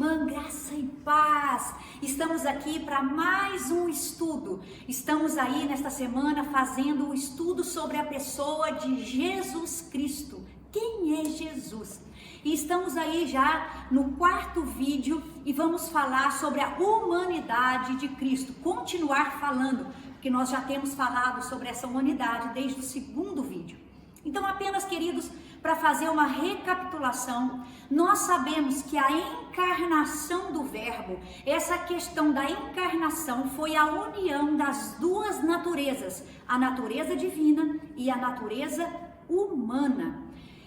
irmã, graça e paz. Estamos aqui para mais um estudo. Estamos aí nesta semana fazendo um estudo sobre a pessoa de Jesus Cristo. Quem é Jesus? E estamos aí já no quarto vídeo e vamos falar sobre a humanidade de Cristo. Continuar falando, porque nós já temos falado sobre essa humanidade desde o segundo vídeo. Então, apenas, queridos, para fazer uma recapitulação, nós sabemos que a encarnação do Verbo, essa questão da encarnação foi a união das duas naturezas, a natureza divina e a natureza humana.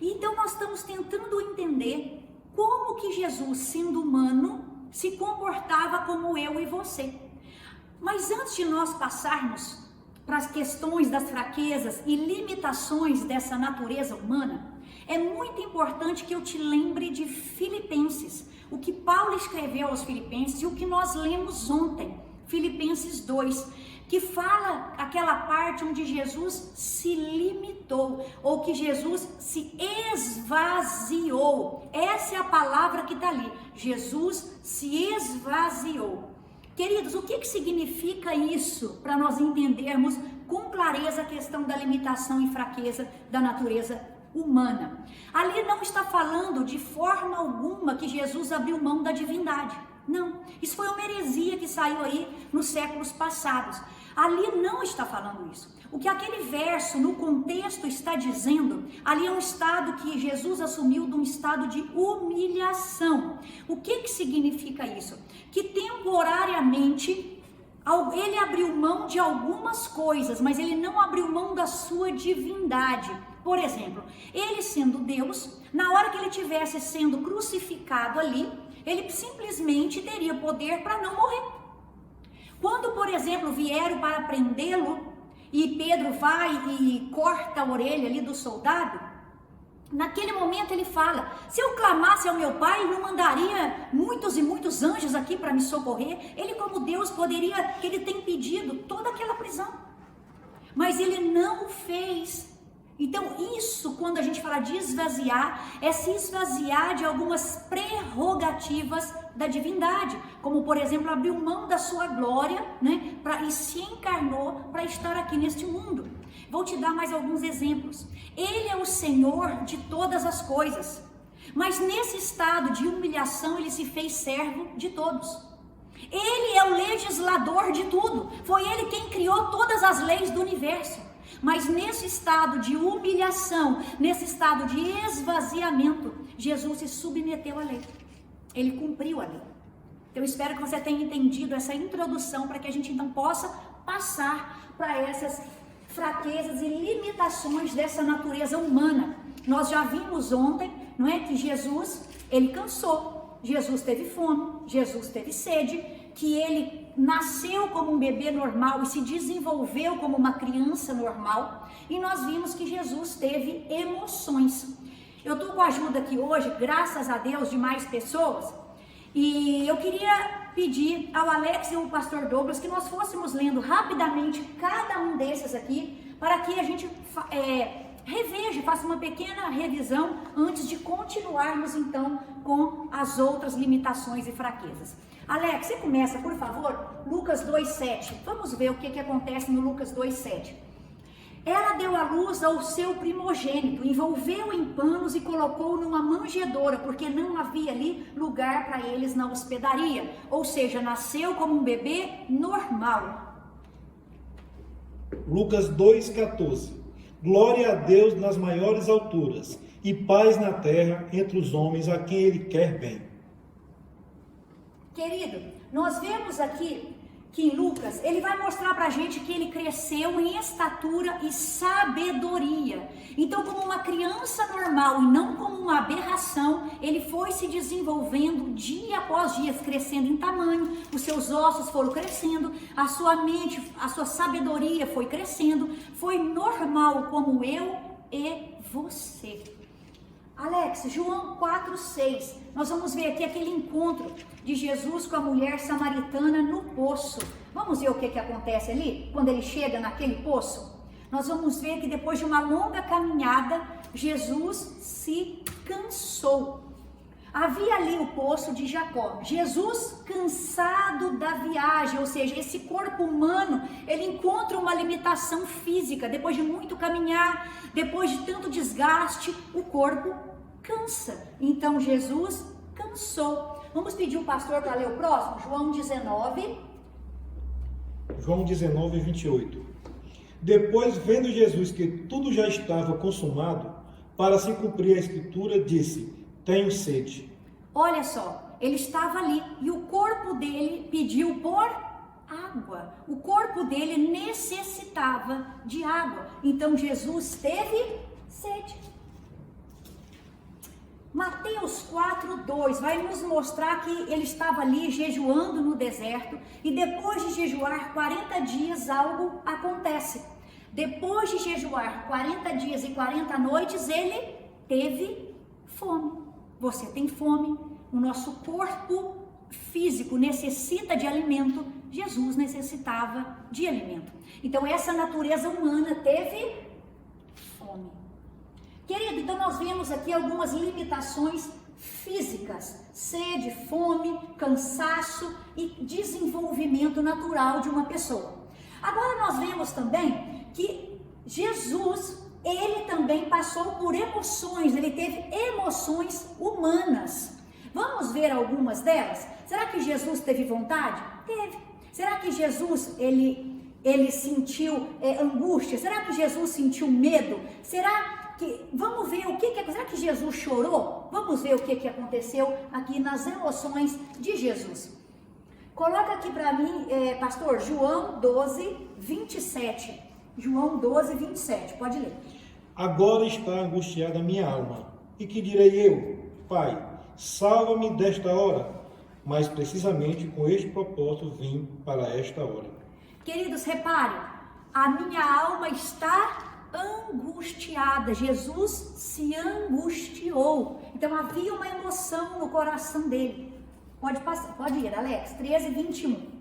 Então nós estamos tentando entender como que Jesus, sendo humano, se comportava como eu e você. Mas antes de nós passarmos para as questões das fraquezas e limitações dessa natureza humana, é muito importante que eu te lembre de Filipenses, o que Paulo escreveu aos Filipenses e o que nós lemos ontem, Filipenses 2, que fala aquela parte onde Jesus se limitou, ou que Jesus se esvaziou. Essa é a palavra que está ali, Jesus se esvaziou. Queridos, o que significa isso para nós entendermos com clareza a questão da limitação e fraqueza da natureza humana? Ali não está falando de forma alguma que Jesus abriu mão da divindade. Não, isso foi uma heresia que saiu aí nos séculos passados. Ali não está falando isso. O que aquele verso no contexto está dizendo, ali é um estado que Jesus assumiu de um estado de humilhação. O que significa isso? Que temporariamente ele abriu mão de algumas coisas, mas ele não abriu mão da sua divindade. Por exemplo, ele sendo Deus, na hora que ele estivesse sendo crucificado ali, ele simplesmente teria poder para não morrer. Quando, por exemplo, vieram para prendê-lo e Pedro vai e corta a orelha ali do soldado, naquele momento ele fala: se eu clamasse ao meu pai, ele não mandaria muitos e muitos anjos aqui para me socorrer. Ele, como Deus, ele tem pedido toda aquela prisão, mas ele não o fez. Então isso, quando a gente fala de esvaziar, é se esvaziar de algumas prerrogativas da divindade, como por exemplo, abriu mão da sua glória, né, e se encarnou para estar aqui neste mundo. Vou te dar mais alguns exemplos. Ele é o Senhor de todas as coisas, mas nesse estado de humilhação ele se fez servo de todos. Ele é o legislador de tudo, foi ele quem criou todas as leis do universo. Mas nesse estado de humilhação, nesse estado de esvaziamento, Jesus se submeteu à lei. Ele cumpriu a lei. Então eu espero que você tenha entendido essa introdução para que a gente então possa passar para essas fraquezas e limitações dessa natureza humana. Nós já vimos ontem, não é, que Jesus, ele cansou, Jesus teve fome, Jesus teve sede, que ele nasceu como um bebê normal e se desenvolveu como uma criança normal, e nós vimos que Jesus teve emoções. Eu estou com a ajuda aqui hoje, graças a Deus, de mais pessoas, e eu queria pedir ao Alex e ao pastor Douglas que nós fôssemos lendo rapidamente cada um desses aqui, para que a gente reveja, faça uma pequena revisão antes de continuarmos então com as outras limitações e fraquezas. Alex, você começa, por favor, Lucas 2,7. Vamos ver o que acontece no Lucas 2,7. Ela deu à luz ao seu primogênito, envolveu em panos e colocou numa manjedoura, porque não havia ali lugar para eles na hospedaria. Ou seja, nasceu como um bebê normal. Lucas 2,14. Glória a Deus nas maiores alturas e paz na terra entre os homens a quem Ele quer bem. Querido, nós vemos aqui que em Lucas, ele vai mostrar pra gente que ele cresceu em estatura e sabedoria. Então, como uma criança normal e não como uma aberração, ele foi se desenvolvendo dia após dia, crescendo em tamanho, os seus ossos foram crescendo, a sua mente, a sua sabedoria foi crescendo, foi normal como eu e você. Alex, João 4,6, nós vamos ver aqui aquele encontro de Jesus com a mulher samaritana no poço. Vamos ver o que acontece ali, quando ele chega naquele poço? Nós vamos ver que depois de uma longa caminhada, Jesus se cansou. Havia ali o poço de Jacó. Jesus, cansado da viagem, ou seja, esse corpo humano, ele encontra uma limitação física. Depois de muito caminhar, depois de tanto desgaste, o corpo cansa. Então Jesus cansou. Vamos pedir o pastor para ler o próximo? João 19. João 19, 28. Depois, vendo Jesus que tudo já estava consumado, para se cumprir a escritura, disse: tenho sede. Olha só, ele estava ali e o corpo dele pediu por água. O corpo dele necessitava de água. Então Jesus teve sede. Mateus 4:2 vai nos mostrar que ele estava ali jejuando no deserto e depois de jejuar 40 dias algo acontece. Depois de jejuar 40 dias e 40 noites, ele teve fome. Você tem fome, o nosso corpo físico necessita de alimento, Jesus necessitava de alimento. Então essa natureza humana teve fome. Querido, então nós vemos aqui algumas limitações físicas: sede, fome, cansaço e desenvolvimento natural de uma pessoa. Agora nós vemos também que Jesus, ele também passou por emoções, ele teve emoções humanas. Vamos ver algumas delas? Será que Jesus teve vontade? Teve. Será que Jesus, ele sentiu angústia? Será que Jesus sentiu medo? Vamos ver será que Jesus chorou? Vamos ver o que aconteceu aqui nas emoções de Jesus. Coloca aqui para mim, pastor, João 12, 27. João 12, 27, pode ler. Agora está angustiada a minha alma. E que direi eu? Pai, salva-me desta hora. Mas precisamente com este propósito vim para esta hora. Queridos, reparem, a minha alma está angustiada. Jesus se angustiou. Então havia uma emoção no coração dele. Pode ir, Alex, 13, 21.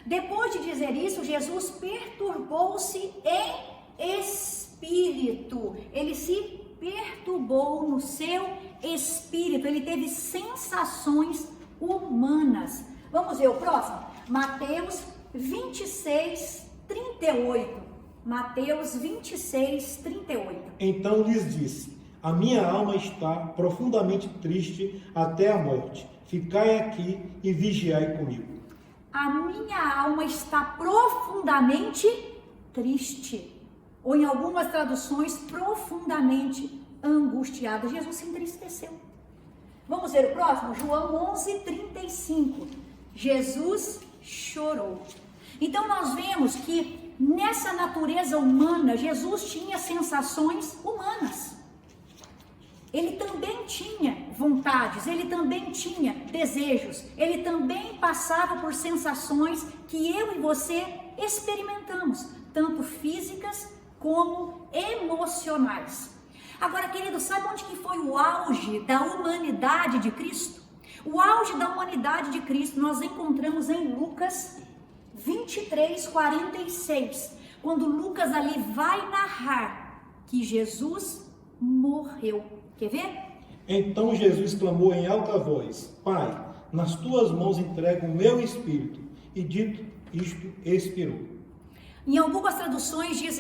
Depois de dizer isso, Jesus perturbou-se em espírito. Ele se perturbou no seu espírito. Ele teve sensações humanas. Vamos ver o próximo? Mateus 26, 38. Mateus 26, 38. Então lhes disse: a minha alma está profundamente triste até a morte. Ficai aqui e vigiai comigo. A minha alma está profundamente triste. Ou em algumas traduções, profundamente angustiada. Jesus se entristeceu. Vamos ver o próximo? João 11, 35. Jesus chorou. Então nós vemos que nessa natureza humana, Jesus tinha sensações humanas. Ele também tinha vontades, ele também tinha desejos, ele também passava por sensações que eu e você experimentamos, tanto físicas como emocionais. Agora, querido, sabe onde que foi o auge da humanidade de Cristo? O auge da humanidade de Cristo nós encontramos em Lucas 23, 46, quando Lucas ali vai narrar que Jesus morreu. Quer ver? Então Jesus clamou em alta voz: Pai, nas tuas mãos entrego o meu espírito. E dito isto, expirou. Em algumas traduções diz,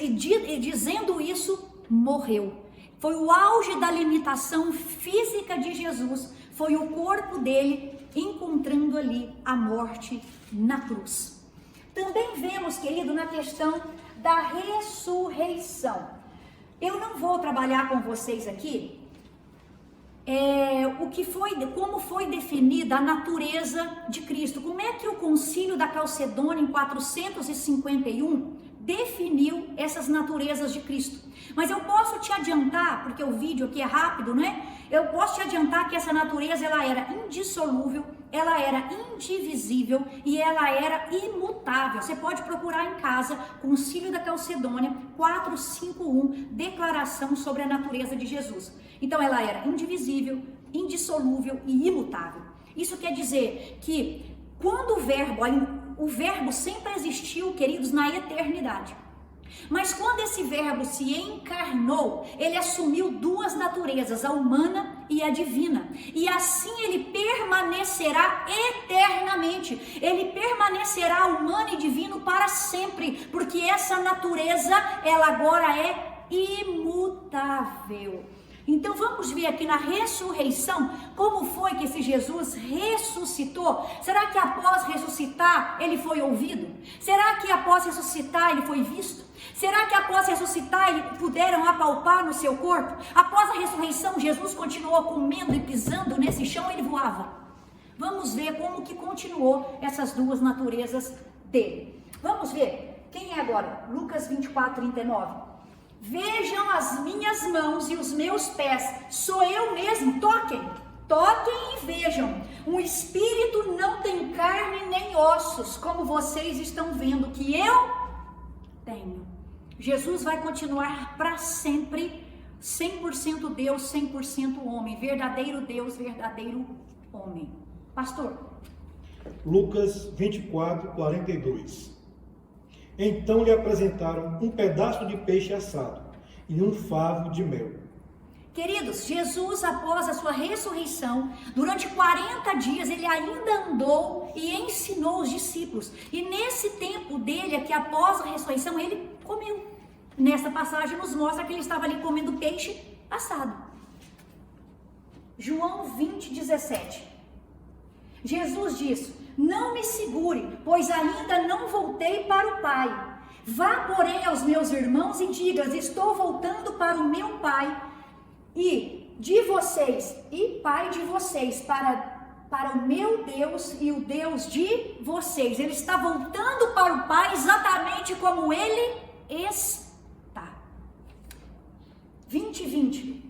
dizendo isso, morreu. Foi o auge da limitação física de Jesus, foi o corpo dele encontrando ali a morte na cruz. Também vemos, querido, na questão da ressurreição. Eu não vou trabalhar com vocês aqui como foi definida a natureza de Cristo. Como é que o Concílio da Calcedônia em 451 definiu essas naturezas de Cristo? Mas eu posso te adiantar, porque o vídeo aqui é rápido, né? Eu posso te adiantar que essa natureza ela era indissolúvel, ela era indivisível e ela era imutável. Você pode procurar em casa, Concílio da Calcedônia 451, declaração sobre a natureza de Jesus. Então ela era indivisível, indissolúvel e imutável. Isso quer dizer que quando o verbo sempre existiu, queridos, na eternidade. Mas quando esse verbo se encarnou, ele assumiu duas naturezas, a humana e a divina. E assim ele permanecerá eternamente. Ele permanecerá humano e divino para sempre, porque essa natureza, ela agora é imutável. Então vamos ver aqui na ressurreição, como foi que esse Jesus ressuscitou? Será que após ressuscitar ele foi ouvido? Será que após ressuscitar ele foi visto? Será que após ressuscitar ele puderam apalpar no seu corpo? Após a ressurreição Jesus continuou comendo e pisando nesse chão, ele voava? Vamos ver como que continuou essas duas naturezas dele. Vamos ver, quem é agora? Lucas 24:39. Vejam as minhas mãos e os meus pés, sou eu mesmo, toquem e vejam. Um espírito não tem carne nem ossos, como vocês estão vendo que eu tenho. Jesus vai continuar para sempre, 100% Deus, 100% homem, verdadeiro Deus, verdadeiro homem. Pastor. Lucas 24:42. Então lhe apresentaram um pedaço de peixe assado e um favo de mel. Queridos, Jesus, após a sua ressurreição, durante 40 dias, ele ainda andou e ensinou os discípulos. E nesse tempo dele, aqui após a ressurreição, ele comeu. Nessa passagem nos mostra que ele estava ali comendo peixe assado. João 20:17. Jesus disse: não me segure, pois ainda não voltei para o Pai. Vá, porém, aos meus irmãos e diga: estou voltando para o meu Pai e de vocês, e Pai de vocês, para o meu Deus e o Deus de vocês. Ele está voltando para o Pai exatamente como ele está. 20:20.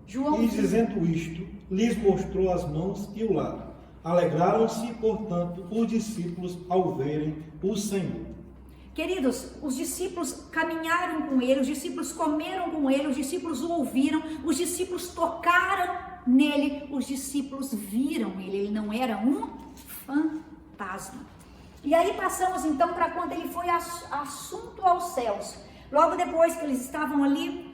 João. E dizendo isto, lhes mostrou as mãos e o lado. Alegraram-se, portanto, os discípulos ao verem o Senhor. Queridos, os discípulos caminharam com ele, os discípulos comeram com ele, os discípulos o ouviram, os discípulos tocaram nele, os discípulos viram ele não era um fantasma. E aí passamos então para quando ele foi assunto aos céus. Logo depois que eles estavam ali,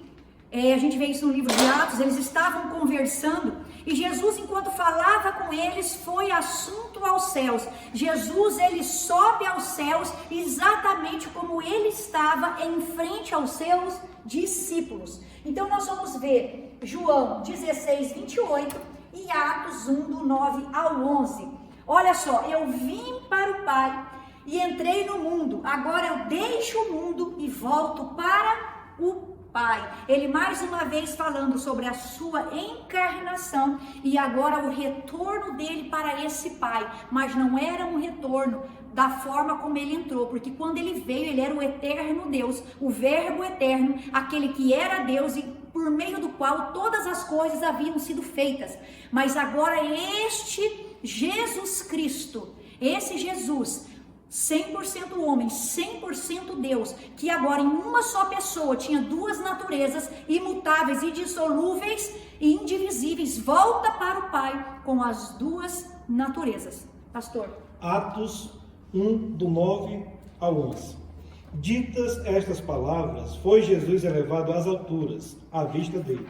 a gente vê isso no livro de Atos, eles estavam conversando e Jesus, enquanto falava com eles, foi assunto aos céus. Jesus, ele sobe aos céus exatamente como ele estava em frente aos seus discípulos. Então nós vamos ver João 16:28 e Atos 1, do 9 ao 11. Olha só, eu vim para o Pai e entrei no mundo, agora eu deixo o mundo e volto para o Pai. Ele mais uma vez falando sobre a sua encarnação e agora o retorno dele para esse Pai, mas não era um retorno da forma como ele entrou, porque quando ele veio, ele era o eterno Deus, o verbo eterno, aquele que era Deus e por meio do qual todas as coisas haviam sido feitas. Mas agora este Jesus Cristo, esse Jesus 100% homem, 100% Deus, que agora em uma só pessoa tinha duas naturezas imutáveis, indissolúveis e indivisíveis, volta para o Pai com as duas naturezas. Pastor. Atos 1, do 9 ao 11. Ditas estas palavras, foi Jesus elevado às alturas, à vista deles,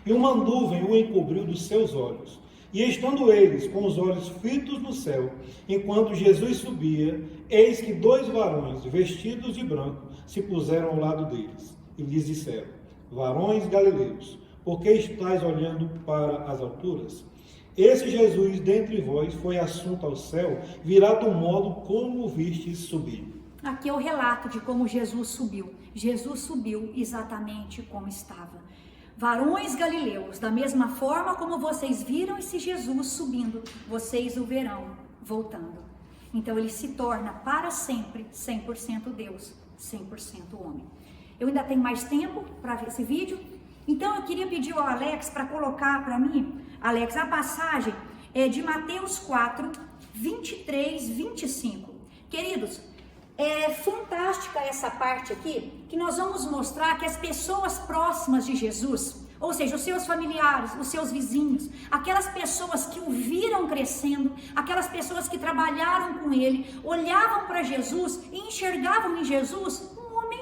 e uma nuvem o encobriu dos seus olhos. E estando eles com os olhos fitos no céu, enquanto Jesus subia, eis que dois varões, vestidos de branco, se puseram ao lado deles, e lhes disseram: varões galileus, por que estáis olhando para as alturas? Esse Jesus dentre vós foi assunto ao céu, virá do modo como o vistes subir. Aqui é o relato de como Jesus subiu. Jesus subiu exatamente como estava. Varões galileus, da mesma forma como vocês viram esse Jesus subindo, vocês o verão voltando. Então ele se torna para sempre 100% Deus, 100% homem. Eu ainda tenho mais tempo para ver esse vídeo, então eu queria pedir ao Alex para colocar para mim, Alex, a passagem de Mateus 4, 23, 25. Queridos, é fantástica essa parte aqui, que nós vamos mostrar que as pessoas próximas de Jesus, ou seja, os seus familiares, os seus vizinhos, aquelas pessoas que o viram crescendo, aquelas pessoas que trabalharam com ele, olhavam para Jesus e enxergavam em Jesus um homem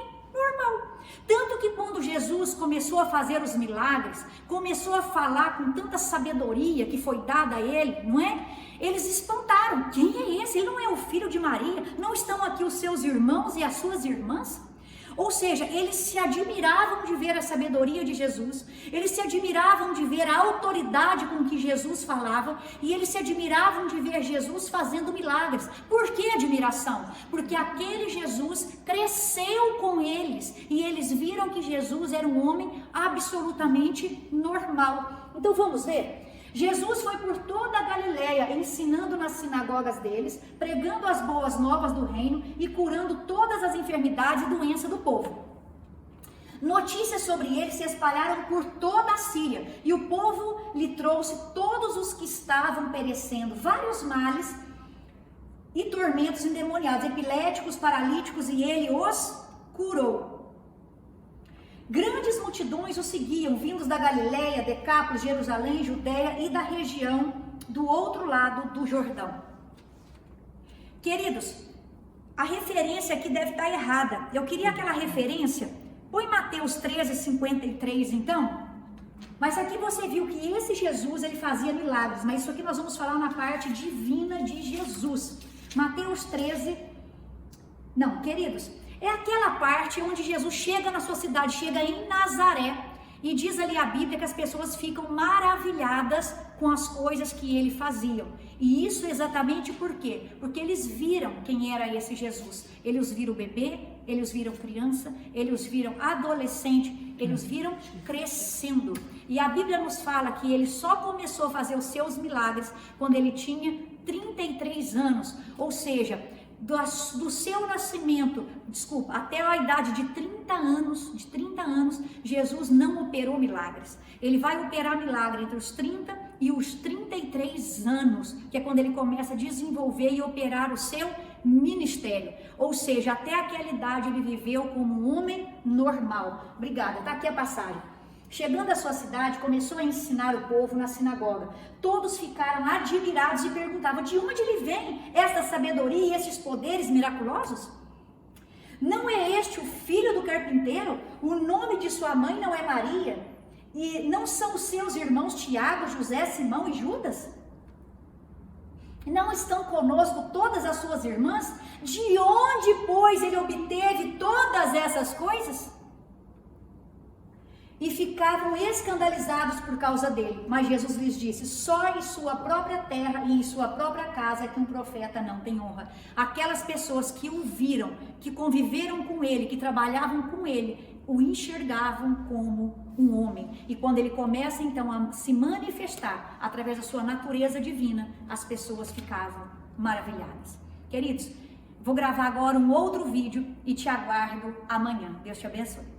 começou a fazer os milagres, começou a falar com tanta sabedoria que foi dada a ele, não é? Eles espantaram. Quem é esse? Ele não é o filho de Maria? Não estão aqui os seus irmãos e as suas irmãs? Ou seja, eles se admiravam de ver a sabedoria de Jesus, eles se admiravam de ver a autoridade com que Jesus falava, e eles se admiravam de ver Jesus fazendo milagres. Por que admiração? Porque aquele Jesus cresceu com eles, e eles viram que Jesus era um homem absolutamente normal. Então vamos ver? Jesus foi por toda a Galileia, ensinando nas sinagogas deles, pregando as boas novas do reino e curando todas as enfermidades e doenças do povo. Notícias sobre ele se espalharam por toda a Síria, e o povo lhe trouxe todos os que estavam perecendo, vários males e tormentos endemoniados, epiléticos, paralíticos, e ele os curou. Grandes multidões o seguiam, vindos da Galileia, Decápolis, Jerusalém, Judeia e da região do outro lado do Jordão. Queridos, a referência aqui deve estar errada. Eu queria aquela referência. Põe Mateus 13:53 então. Mas aqui você viu que esse Jesus, ele fazia milagres, mas isso aqui nós vamos falar na parte divina de Jesus. Mateus 13. Não, queridos, é aquela parte onde Jesus chega na sua cidade, chega em Nazaré, e diz ali a Bíblia que as pessoas ficam maravilhadas com as coisas que ele fazia. E isso exatamente por quê? Porque eles viram quem era esse Jesus. Eles viram bebê, eles viram criança, eles viram adolescente, eles viram crescendo. E a Bíblia nos fala que ele só começou a fazer os seus milagres quando ele tinha 33 anos, ou seja, do seu nascimento, até a idade de 30 anos, Jesus não operou milagres. Ele vai operar milagre entre os 30 e os 33 anos, que é quando ele começa a desenvolver e operar o seu ministério. Ou seja, até aquela idade ele viveu como um homem normal. Obrigada, tá aqui a passagem. Chegando à sua cidade, começou a ensinar o povo na sinagoga. Todos ficaram admirados e perguntavam: de onde lhe vem esta sabedoria e esses poderes miraculosos? Não é este o filho do carpinteiro? O nome de sua mãe não é Maria? E não são os seus irmãos Tiago, José, Simão e Judas? Não estão conosco todas as suas irmãs? De onde, pois, ele obteve todas essas coisas? E ficavam escandalizados por causa dele. Mas Jesus lhes disse: só em sua própria terra e em sua própria casa é que um profeta não tem honra. Aquelas pessoas que o viram, que conviveram com ele, que trabalhavam com ele, o enxergavam como um homem. E quando ele começa então a se manifestar através da sua natureza divina, as pessoas ficavam maravilhadas. Queridos, vou gravar agora um outro vídeo e te aguardo amanhã. Deus te abençoe.